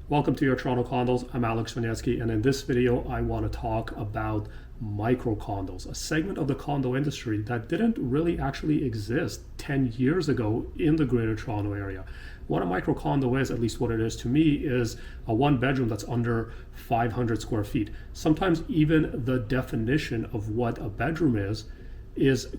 Welcome to your Toronto Condos. I'm Alex Winiecki, and in this video, I want to talk about micro condos, a segment of the condo industry that didn't really actually exist 10 years ago in the Greater Toronto Area. What a micro condo is, at least what it is to me, is a one bedroom that's under 500 square feet. Sometimes even the definition of what a bedroom is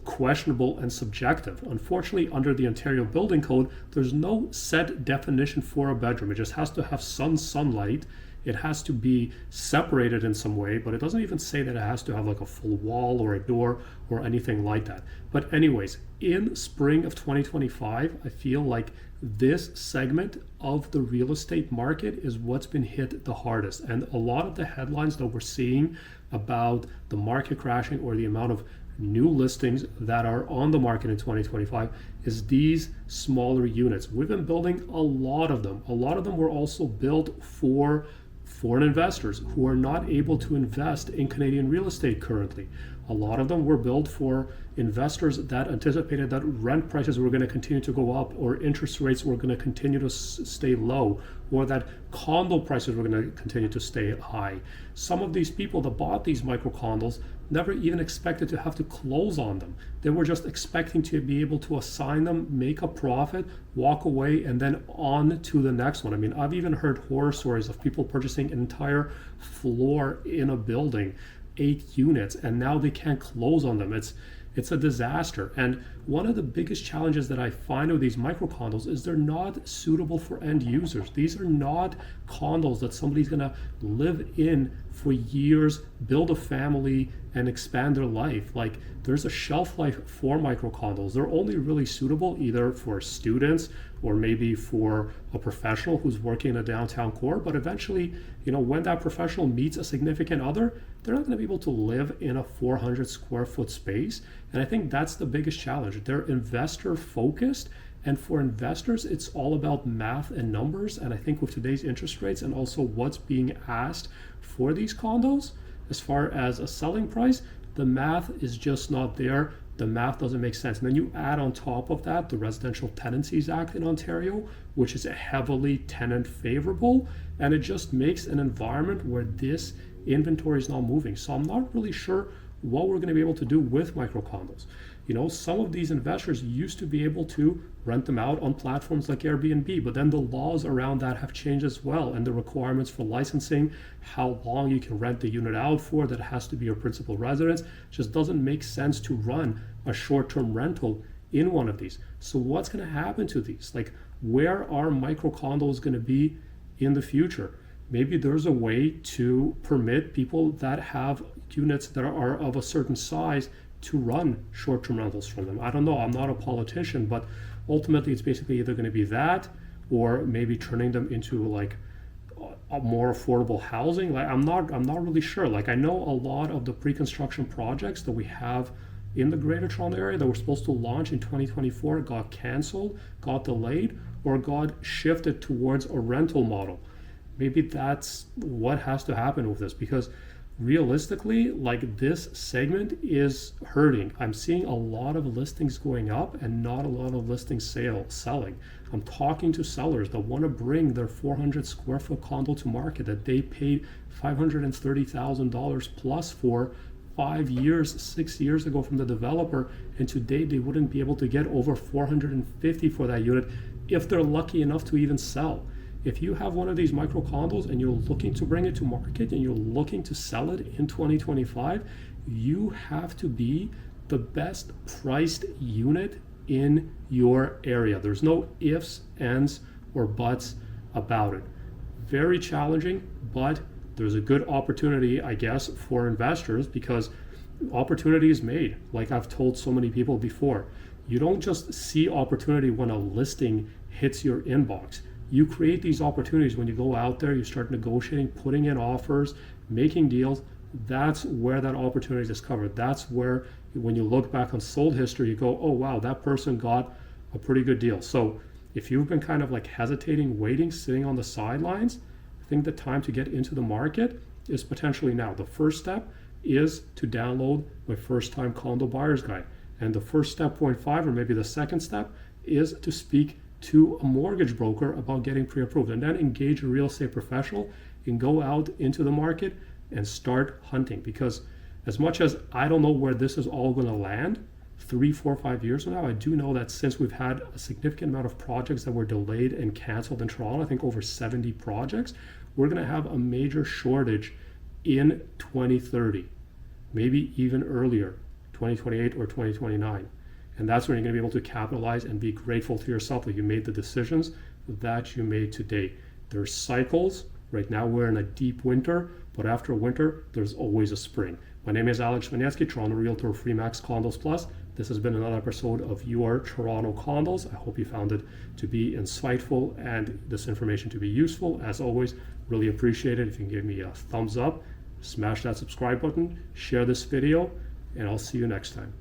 questionable and subjective. Unfortunately, under the Ontario Building Code, there's no set definition for a bedroom. It just has to have sunlight. It has to be separated in some way, but it doesn't even say that it has to have like a full wall or a door or anything like that. But anyways, in spring of 2025, I feel like this segment of the real estate market is what's been hit the hardest. And a lot of the headlines that we're seeing about the market crashing or the amount of new listings that are on the market in 2025 is these smaller units. We've been building a lot of them. A lot of them were also built for foreign investors who are not able to invest in Canadian real estate currently. A lot of them were built for investors that anticipated that rent prices were going to continue to go up, or interest rates were going to continue to stay low, or that condo prices were going to continue to stay high. Some of these people that bought these micro condos never even expected to have to close on them. They were just expecting to be able to assign them, make a profit, walk away, and then on to the next one. I mean, I've even heard horror stories of people purchasing an entire floor in a building, 8 units, and now they can't close on them. It's a disaster. And one of the biggest challenges that I find with these micro condos is they're not suitable for end users. These are not condos that somebody's gonna live in for years, build a family, and expand their life. Like, there's a shelf life for micro condos. They're only really suitable either for students or maybe for a professional who's working in a downtown core. But eventually, when that professional meets a significant other, they're not gonna be able to live in a 400 square foot space. And I think that's the biggest challenge. They're investor focused. And for investors, it's all about math and numbers. And I think with today's interest rates and also what's being asked for these condos, as far as a selling price, the math is just not there. The math doesn't make sense. And then you add on top of that the Residential Tenancies Act in Ontario, which is heavily tenant favorable. And it just makes an environment where this inventory is not moving. So I'm not really sure what we're going to be able to do with micro condos. Some of these investors used to be able to rent them out on platforms like Airbnb, but then the laws around that have changed as well, and the requirements for licensing, how long you can rent the unit out for, that it has to be your principal residence, just doesn't make sense to run a short-term rental in one of these. So what's going to happen to these? Like, where are micro condos going to be in the future? Maybe there's a way to permit people that have units that are of a certain size to run short-term rentals from them. I don't know. I'm not a politician, but ultimately it's basically either going to be that or maybe turning them into like a more affordable housing. Like, I'm not really sure. Like, I know a lot of the pre-construction projects that we have in the Greater Toronto Area that were supposed to launch in 2024 got canceled, got delayed, or got shifted towards a rental model. Maybe that's what has to happen with this, because realistically, like, this segment is hurting. I'm seeing a lot of listings going up and not a lot of listings selling. I'm talking to sellers that want to bring their 400 square foot condo to market that they paid $530,000 plus for 5 years, 6 years ago from the developer, and today they wouldn't be able to get over 450 for that unit if they're lucky enough to even sell. If you have one of these micro condos and you're looking to bring it to market and you're looking to sell it in 2025, you have to be the best priced unit in your area. There's no ifs, ands, or buts about it. Very challenging, but there's a good opportunity, I guess, for investors, because opportunity is made. Like I've told so many people before, you don't just see opportunity when a listing hits your inbox. You create these opportunities when you go out there, you start negotiating, putting in offers, making deals. That's where that opportunity is discovered. That's where, when you look back on sold history, you go, oh wow, that person got a pretty good deal. So if you've been kind of like hesitating, waiting, sitting on the sidelines, I think the time to get into the market is potentially now. The first step is to download my first time condo buyer's guide. And the first step, point 5, or maybe the second step, is to speak to a mortgage broker about getting pre-approved, and then engage a real estate professional and go out into the market and start hunting. Because as much as I don't know where this is all going to land 3, 4, 5 years from now, I do know that since we've had a significant amount of projects that were delayed and canceled in Toronto, I think over 70 projects, we're going to have a major shortage in 2030, maybe even earlier, 2028 or 2029. And that's when you're going to be able to capitalize and be grateful to yourself that you made the decisions that you made today. There's cycles. Right now we're in a deep winter, but after winter, there's always a spring. My name is Alex Winiecki, Toronto Realtor, Freemax Condos Plus. This has been another episode of Your Toronto Condos. I hope you found it to be insightful and this information to be useful. As always, really appreciate it if you can give me a thumbs up, smash that subscribe button, share this video, and I'll see you next time.